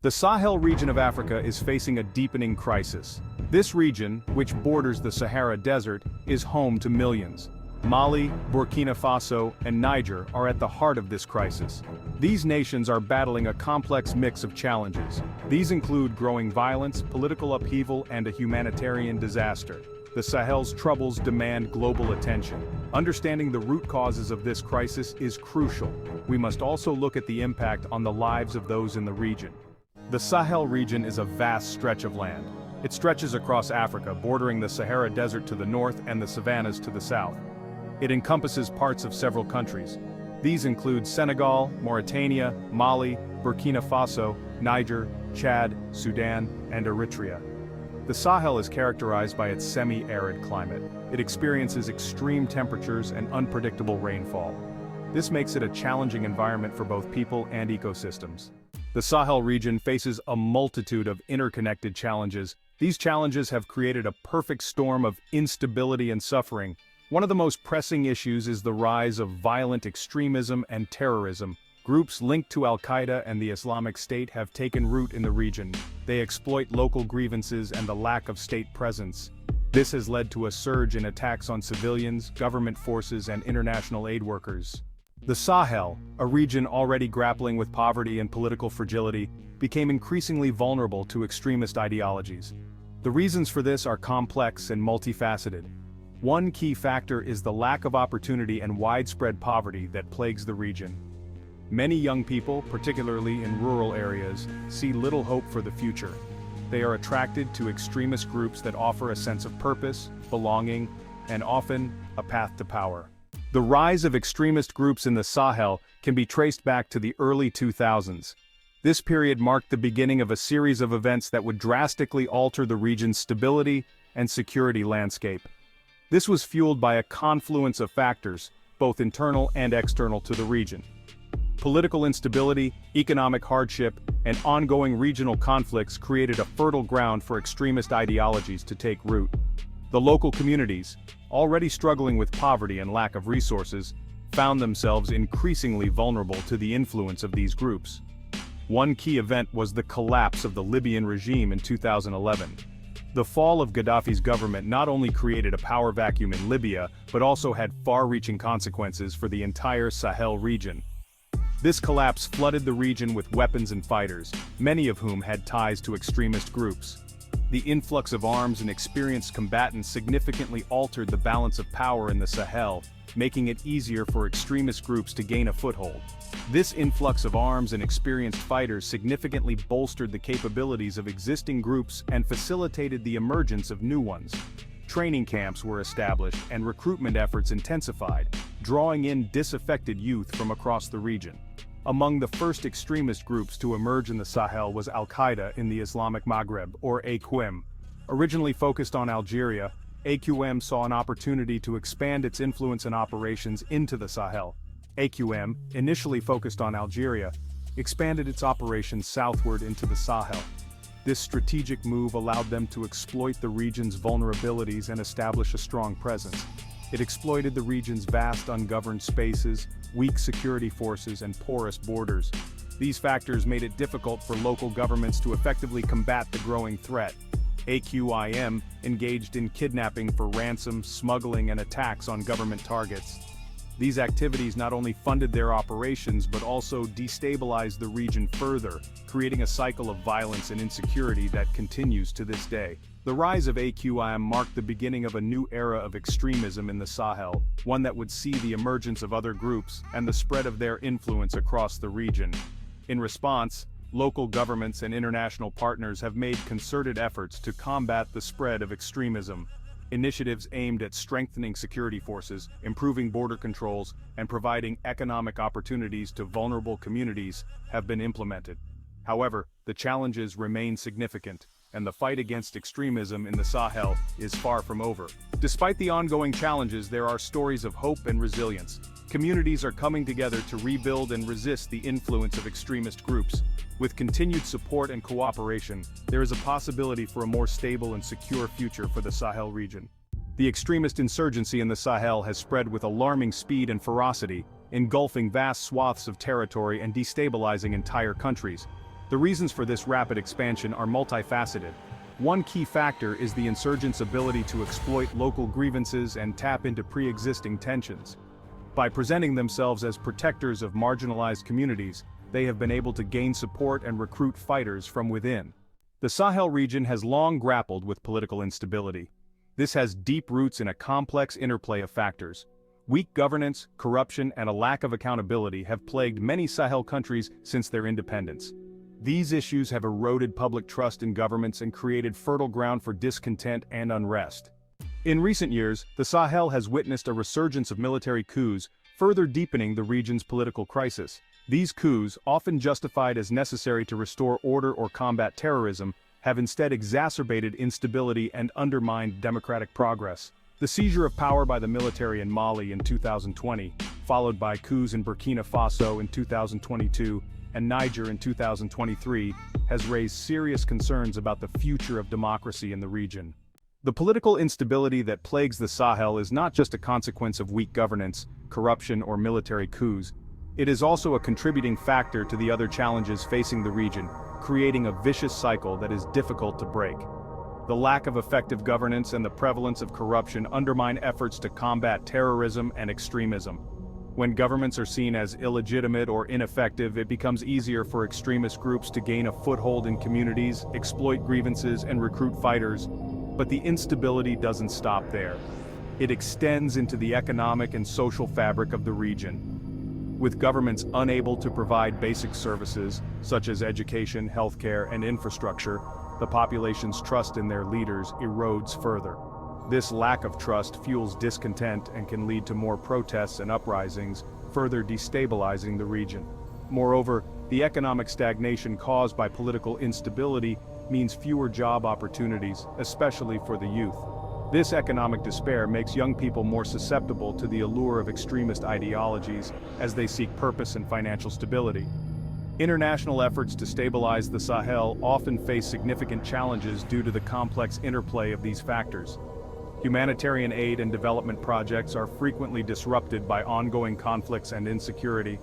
The Sahel region of Africa is facing a deepening crisis. This region, which borders the Sahara Desert, is home to millions. Mali, Burkina Faso, and Niger are at the heart of this crisis. These nations are battling a complex mix of challenges. These include growing violence, political upheaval, and a humanitarian disaster. The Sahel's troubles demand global attention. Understanding the root causes of this crisis is crucial. We must also look at the impact on the lives of those in the region. The Sahel region is a vast stretch of land. It stretches across Africa, bordering the Sahara Desert to the north and the savannas to the south. It encompasses parts of several countries. These include Senegal, Mauritania, Mali, Burkina Faso, Niger, Chad, Sudan, and Eritrea. The Sahel is characterized by its semi-arid climate. It experiences extreme temperatures and unpredictable rainfall. This makes it a challenging environment for both people and ecosystems. The Sahel region faces a multitude of interconnected challenges. These challenges have created a perfect storm of instability and suffering. One of the most pressing issues is the rise of violent extremism and terrorism. Groups linked to Al-Qaeda and the Islamic State have taken root in the region. They exploit local grievances and the lack of state presence. This has led to a surge in attacks on civilians, government forces, and international aid workers. The Sahel, a region already grappling with poverty and political fragility, became increasingly vulnerable to extremist ideologies. The reasons for this are complex and multifaceted. One key factor is the lack of opportunity and widespread poverty that plagues the region. Many young people, particularly in rural areas, see little hope for the future. They are attracted to extremist groups that offer a sense of purpose, belonging, and often, a path to power. The rise of extremist groups in the Sahel can be traced back to the early 2000s. This period marked the beginning of a series of events that would drastically alter the region's stability and security landscape. This was fueled by a confluence of factors, both internal and external to the region. Political instability, economic hardship, and ongoing regional conflicts created a fertile ground for extremist ideologies to take root. The local communities, already struggling with poverty and lack of resources, found themselves increasingly vulnerable to the influence of these groups. One key event was the collapse of the Libyan regime in 2011. The fall of Gaddafi's government not only created a power vacuum in Libya, but also had far-reaching consequences for the entire Sahel region. This collapse flooded the region with weapons and fighters, many of whom had ties to extremist groups. The influx of arms and experienced combatants significantly altered the balance of power in the Sahel, making it easier for extremist groups to gain a foothold. This influx of arms and experienced fighters significantly bolstered the capabilities of existing groups and facilitated the emergence of new ones. Training camps were established and recruitment efforts intensified, drawing in disaffected youth from across the region. Among the first extremist groups to emerge in the Sahel was Al-Qaeda in the Islamic Maghreb, or AQM. Originally focused on Algeria, AQM saw an opportunity to expand its influence and operations into the Sahel. AQM, initially focused on Algeria, expanded its operations southward into the Sahel. This strategic move allowed them to exploit the region's vulnerabilities and establish a strong presence. It exploited the region's vast ungoverned spaces, weak security forces, and porous borders. These factors made it difficult for local governments to effectively combat the growing threat. AQIM engaged in kidnapping for ransom, smuggling, and attacks on government targets. These activities not only funded their operations but also destabilized the region further, creating a cycle of violence and insecurity that continues to this day. The rise of AQIM marked the beginning of a new era of extremism in the Sahel, one that would see the emergence of other groups and the spread of their influence across the region. In response, local governments and international partners have made concerted efforts to combat the spread of extremism. Initiatives aimed at strengthening security forces, improving border controls, and providing economic opportunities to vulnerable communities have been implemented. However, the challenges remain significant, and the fight against extremism in the Sahel is far from over. Despite the ongoing challenges, there are stories of hope and resilience. Communities are coming together to rebuild and resist the influence of extremist groups. With continued support and cooperation, there is a possibility for a more stable and secure future for the Sahel region. The extremist insurgency in the Sahel has spread with alarming speed and ferocity, engulfing vast swaths of territory and destabilizing entire countries. The reasons for this rapid expansion are multifaceted. One key factor is the insurgents' ability to exploit local grievances and tap into pre-existing tensions. By presenting themselves as protectors of marginalized communities, they have been able to gain support and recruit fighters from within. The Sahel region has long grappled with political instability. This has deep roots in a complex interplay of factors. Weak governance, corruption, and a lack of accountability have plagued many Sahel countries since their independence. These issues have eroded public trust in governments and created fertile ground for discontent and unrest. In recent years, the Sahel has witnessed a resurgence of military coups, further deepening the region's political crisis. These coups, often justified as necessary to restore order or combat terrorism, have instead exacerbated instability and undermined democratic progress. The seizure of power by the military in Mali in 2020, followed by coups in Burkina Faso in 2022 and Niger in 2023, has raised serious concerns about the future of democracy in the region. The political instability that plagues the Sahel is not just a consequence of weak governance, corruption, or military coups. It is also a contributing factor to the other challenges facing the region, creating a vicious cycle that is difficult to break. The lack of effective governance and the prevalence of corruption undermine efforts to combat terrorism and extremism. When governments are seen as illegitimate or ineffective, it becomes easier for extremist groups to gain a foothold in communities, exploit grievances, and recruit fighters. But the instability doesn't stop there. It extends into the economic and social fabric of the region. With governments unable to provide basic services, such as education, healthcare, and infrastructure, the population's trust in their leaders erodes further. This lack of trust fuels discontent and can lead to more protests and uprisings, further destabilizing the region. Moreover, the economic stagnation caused by political instability means fewer job opportunities, especially for the youth. This economic despair makes young people more susceptible to the allure of extremist ideologies as they seek purpose and financial stability. International efforts to stabilize the Sahel often face significant challenges due to the complex interplay of these factors. Humanitarian aid and development projects are frequently disrupted by ongoing conflicts and insecurity.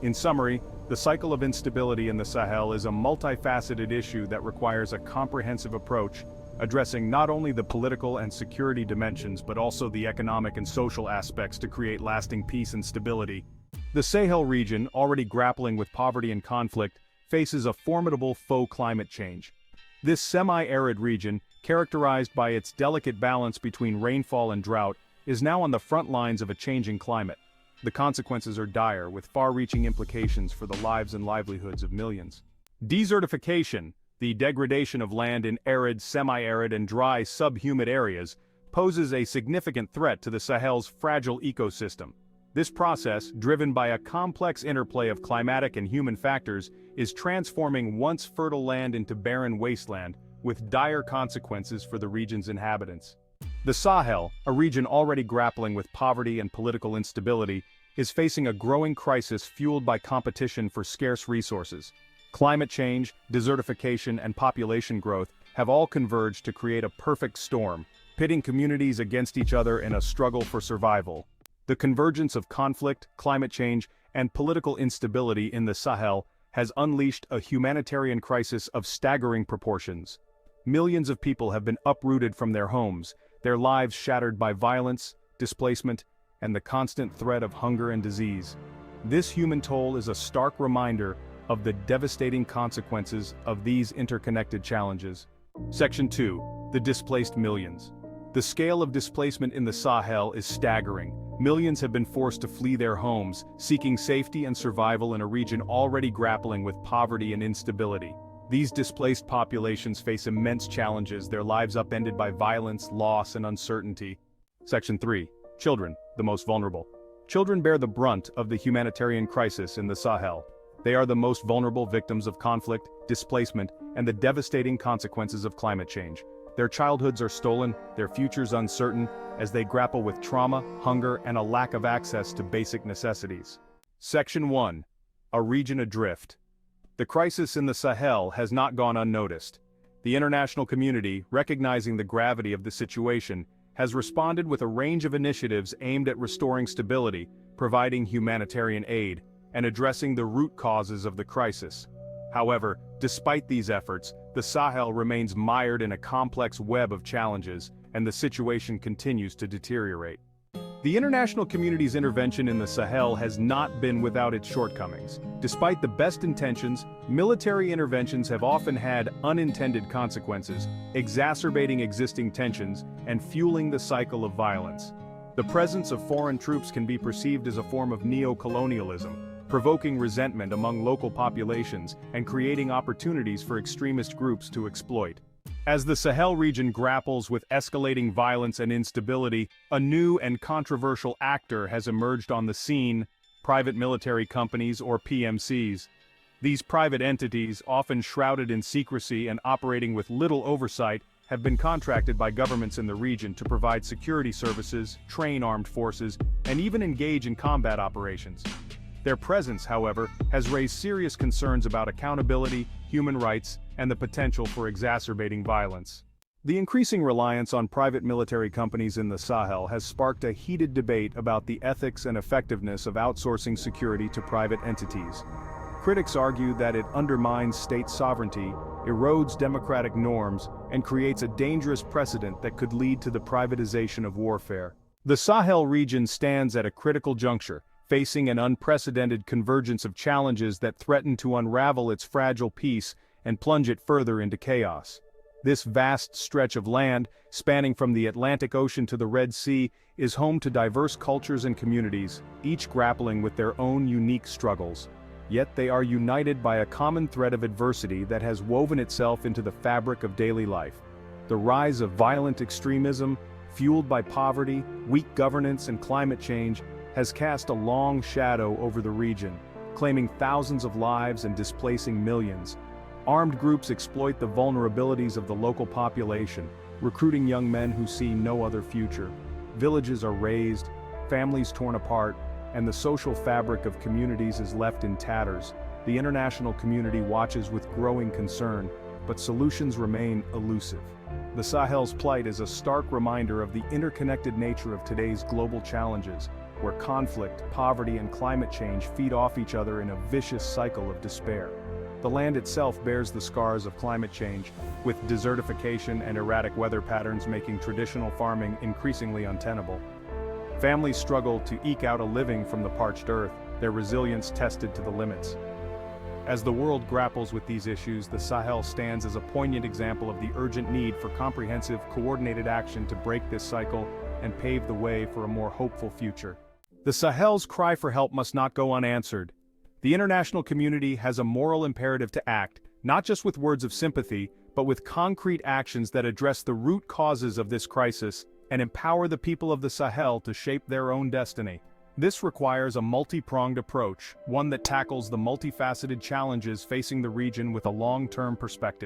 In summary, the cycle of instability in the Sahel is a multifaceted issue that requires a comprehensive approach, addressing not only the political and security dimensions but also the economic and social aspects to create lasting peace and stability. The Sahel region, already grappling with poverty and conflict, faces a formidable faux climate change. This semi-arid region, characterized by its delicate balance between rainfall and drought, is now on the front lines of a changing climate. The consequences are dire, with far-reaching implications for the lives and livelihoods of millions. Desertification, the degradation of land in arid, semi-arid, and dry subhumid areas, poses a significant threat to the Sahel's fragile ecosystem. This process, driven by a complex interplay of climatic and human factors, is transforming once fertile land into barren wasteland, with dire consequences for the region's inhabitants. The Sahel, a region already grappling with poverty and political instability, is facing a growing crisis fueled by competition for scarce resources. Climate change, desertification, and population growth have all converged to create a perfect storm, pitting communities against each other in a struggle for survival. The convergence of conflict, climate change, and political instability in the Sahel has unleashed a humanitarian crisis of staggering proportions. Millions of people have been uprooted from their homes, their lives shattered by violence, displacement, and the constant threat of hunger and disease. This human toll is a stark reminder of the devastating consequences of these interconnected challenges. Section 2. The displaced millions. The scale of displacement in the Sahel is staggering. Millions have been forced to flee their homes, seeking safety and survival in a region already grappling with poverty and instability. These displaced populations face immense challenges, their lives upended by violence, loss, and uncertainty. Section 3. Children, the most vulnerable. Children bear the brunt of the humanitarian crisis in the Sahel. They are the most vulnerable victims of conflict, displacement, and the devastating consequences of climate change. Their childhoods are stolen, their futures uncertain, as they grapple with trauma, hunger, and a lack of access to basic necessities. Section 1. A region adrift. The crisis in the Sahel has not gone unnoticed. The international community, recognizing the gravity of the situation, has responded with a range of initiatives aimed at restoring stability, providing humanitarian aid, and addressing the root causes of the crisis. However, despite these efforts, the Sahel remains mired in a complex web of challenges, and the situation continues to deteriorate. The international community's intervention in the Sahel has not been without its shortcomings. Despite the best intentions, military interventions have often had unintended consequences, exacerbating existing tensions and fueling the cycle of violence. The presence of foreign troops can be perceived as a form of neo-colonialism, provoking resentment among local populations and creating opportunities for extremist groups to exploit. As the Sahel region grapples with escalating violence and instability, a new and controversial actor has emerged on the scene: private military companies, or PMCs. These private entities, often shrouded in secrecy and operating with little oversight, have been contracted by governments in the region to provide security services, train armed forces, and even engage in combat operations. Their presence, however, has raised serious concerns about accountability, human rights, and the potential for exacerbating violence. The increasing reliance on private military companies in the Sahel has sparked a heated debate about the ethics and effectiveness of outsourcing security to private entities. Critics argue that it undermines state sovereignty, erodes democratic norms, and creates a dangerous precedent that could lead to the privatization of warfare. The Sahel region stands at a critical juncture, facing an unprecedented convergence of challenges that threaten to unravel its fragile peace and plunge it further into chaos. This vast stretch of land, spanning from the Atlantic Ocean to the Red Sea, is home to diverse cultures and communities, each grappling with their own unique struggles. Yet they are united by a common thread of adversity that has woven itself into the fabric of daily life. The rise of violent extremism, fueled by poverty, weak governance, and climate change, has cast a long shadow over the region, claiming thousands of lives and displacing millions. Armed groups exploit the vulnerabilities of the local population, recruiting young men who see no other future. Villages are razed, families torn apart, and the social fabric of communities is left in tatters. The international community watches with growing concern, but solutions remain elusive. The Sahel's plight is a stark reminder of the interconnected nature of today's global challenges, where conflict, poverty, and climate change feed off each other in a vicious cycle of despair. The land itself bears the scars of climate change, with desertification and erratic weather patterns making traditional farming increasingly untenable. Families struggle to eke out a living from the parched earth, their resilience tested to the limits. As the world grapples with these issues, the Sahel stands as a poignant example of the urgent need for comprehensive, coordinated action to break this cycle and pave the way for a more hopeful future. The Sahel's cry for help must not go unanswered. The international community has a moral imperative to act, not just with words of sympathy, but with concrete actions that address the root causes of this crisis and empower the people of the Sahel to shape their own destiny. This requires a multi-pronged approach, one that tackles the multifaceted challenges facing the region with a long-term perspective.